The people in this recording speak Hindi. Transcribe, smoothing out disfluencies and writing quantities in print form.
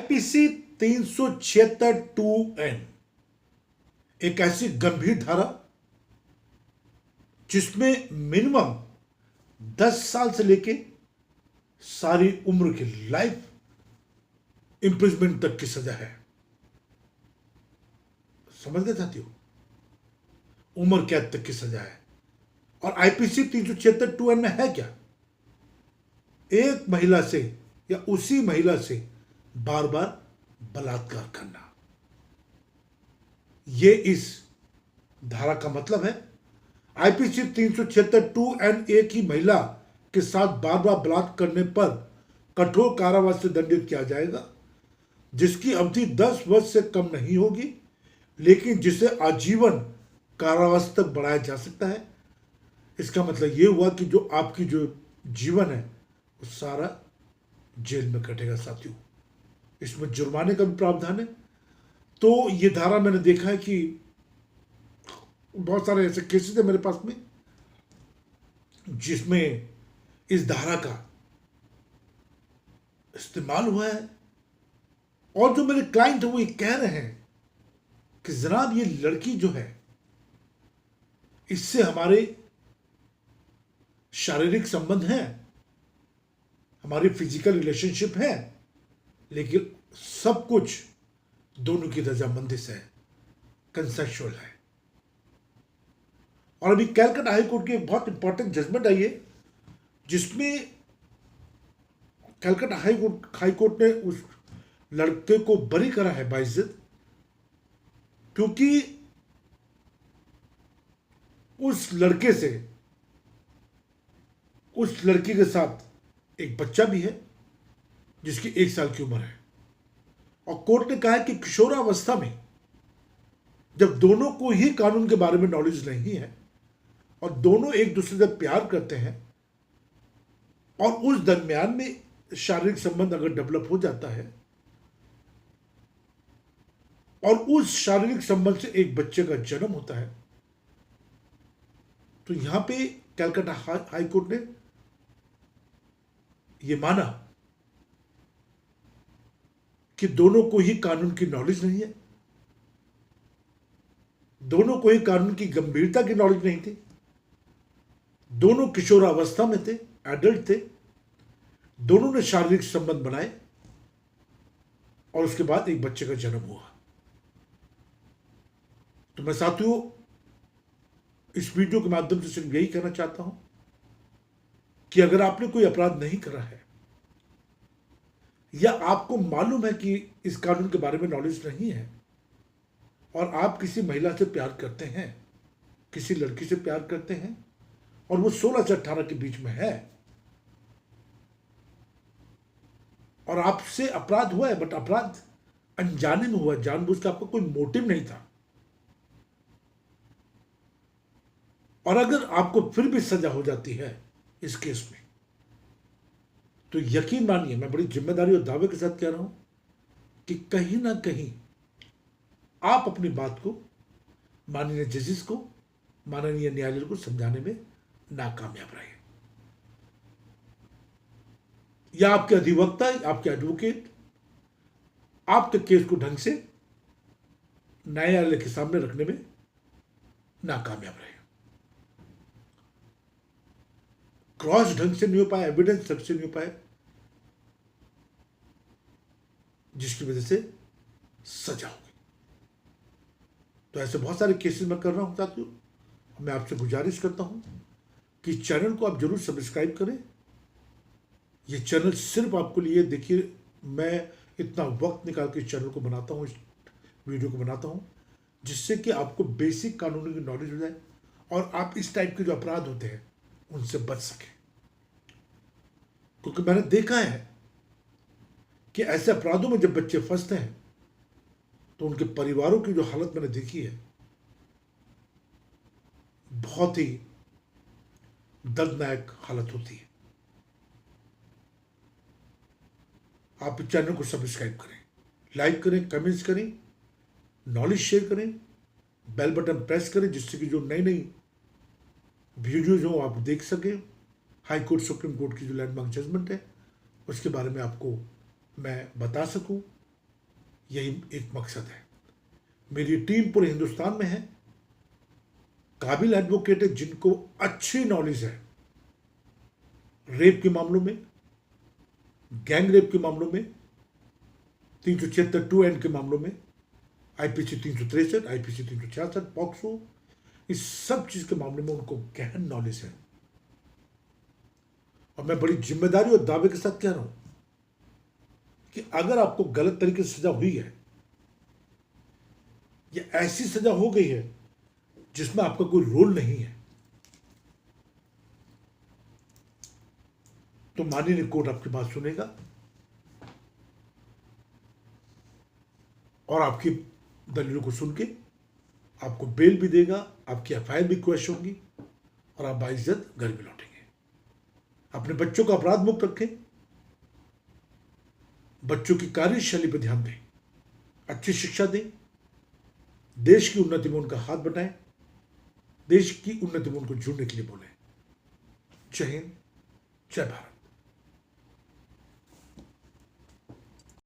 आईपीसी 376(2)(n एक ऐसी गंभीर धारा जिसमें मिनिमम 10 साल से लेके सारी उम्र की लाइफ इंप्रिजमेंट तक की सजा है। समझ गए साथियों, उम्र कैद तक की सजा है। और आईपीसी 376(2)(n में है क्या? एक महिला से या उसी महिला से बार बार बलात्कार करना। यह इस धारा का मतलब है। आईपीसी 376(2)(n एक ही महिला के साथ बार बार बलात्कार करने पर कठोर कारावास से दंडित किया जाएगा, जिसकी अवधि 10 वर्ष से कम नहीं होगी, लेकिन जिसे आजीवन कारावास तक बढ़ाया जा सकता है। इसका मतलब यह हुआ कि जो आपकी जो जीवन है वो सारा जेल में कटेगा साथियों। इसमें जुर्माने का भी प्रावधान है। तो ये धारा मैंने देखा है कि बहुत सारे ऐसे केसेस है मेरे पास में जिसमें इस धारा का इस्तेमाल हुआ है। और जो मेरे क्लाइंट है वो ये कह रहे हैं कि जनाब ये लड़की जो है इससे हमारे शारीरिक संबंध हैं, हमारी फिजिकल रिलेशनशिप है, लेकिन सब कुछ दोनों की रजामंदी से है, कंसेंशुअल है। और अभी कैलकाटा हाई कोर्ट की एक बहुत इंपॉर्टेंट जजमेंट आई है जिसमें कैलकाटा हाई कोर्ट ने उस लड़के को बरी करा है बाइज्जत, क्योंकि उस लड़के से उस लड़की के साथ एक बच्चा भी है जिसकी 1 साल की उम्र है। और कोर्ट ने कहा है कि किशोरावस्था में जब दोनों को ही कानून के बारे में नॉलेज नहीं है और दोनों एक दूसरे से प्यार करते हैं और उस दरमियान में शारीरिक संबंध अगर डेवलप हो जाता है और उस शारीरिक संबंध से एक बच्चे का जन्म होता है, तो यहां पे कैलकाटा हाई कोर्ट ने यह माना कि दोनों को ही कानून की नॉलेज नहीं है, दोनों को ही कानून की गंभीरता की नॉलेज नहीं थी, दोनों किशोरावस्था में थे, एडल्ट थे, दोनों ने शारीरिक संबंध बनाए और उसके बाद एक बच्चे का जन्म हुआ। तो मैं साथियों इस वीडियो के माध्यम से सिर्फ यही कहना चाहता हूं कि अगर आपने कोई अपराध नहीं करा है या आपको मालूम है कि इस कानून के बारे में नॉलेज नहीं है और आप किसी महिला से प्यार करते हैं, किसी लड़की से प्यार करते हैं और वो 16 से 18 के बीच में है और आपसे अपराध हुआ है, बट अपराध अनजाने में हुआ, जानबूझ के आपका कोई मोटिव नहीं था, और अगर आपको फिर भी सजा हो जाती है इस केस में, तो यकीन मानिए मैं बड़ी जिम्मेदारी और दावे के साथ कह रहा हूं कि कहीं ना कहीं आप अपनी बात को माननीय जजेस को, माननीय न्यायालय को समझाने में नाकामयाब रहे, या आपके अधिवक्ता, आपके एडवोकेट आपके केस को ढंग से न्यायालय के सामने रखने में नाकामयाब रहे, क्रॉस ढंग से नहीं हो पाया, एविडेंस ढंग से नहीं हो पाया, जिसकी वजह से सजा होगी। तो ऐसे बहुत सारे केसेस मैं कर रहा हूं साथियों। मैं आपसे गुजारिश करता हूं कि चैनल को आप जरूर सब्सक्राइब करें। ये चैनल सिर्फ आपके लिए, देखिए मैं इतना वक्त निकाल के इस चैनल को बनाता हूं, इस वीडियो को बनाता हूं, जिससे कि आपको बेसिक कानूनी की नॉलेज हो जाए और आप इस टाइप के जो अपराध होते हैं उनसे बच सके। क्योंकि मैंने देखा है कि ऐसे अपराधों में जब बच्चे फंसते हैं तो उनके परिवारों की जो हालत मैंने देखी है बहुत ही दर्दनाक हालत होती है। आप इस चैनल को सब्सक्राइब करें, लाइक करें, कमेंट्स करें, नॉलेज शेयर करें, बेल बटन प्रेस करें, जिससे कि जो नई नई वीडियोज हो आप देख सकें। हाई कोर्ट, सुप्रीम कोर्ट की जो लैंडमार्क जजमेंट है उसके बारे में आपको मैं बता सकूं, यही एक मकसद है। मेरी टीम पूरे हिंदुस्तान में है, काबिल एडवोकेट है जिनको अच्छी नॉलेज है रेप के मामलों में, गैंग रेप के मामलों में, 376 2N के मामलों में, आईपीसी 363, आईपीसी 366, पॉक्सो, इस सब चीज के मामले में उनको गहन नॉलेज है। और मैं बड़ी जिम्मेदारी और दावे के साथ कह रहा हूं कि अगर आपको गलत तरीके से सजा हुई है या ऐसी सजा हो गई है जिसमें आपका कोई रोल नहीं है, तो माननीय कोर्ट आपकी बात सुनेगा और आपकी दलीलों को सुन के आपको बेल भी देगा, आपकी एफआईआर भी क्वेश होगी और आप बाइज्जत घर भी लौटेंगे। अपने बच्चों को अपराध मुक्त रखें, बच्चों की कार्यशैली पर ध्यान दें, अच्छी शिक्षा दें, देश की उन्नति में उनका हाथ बटाएं, देश की उन्नति में उनको जुड़ने के लिए बोलें। जय हिंद, जय भारत।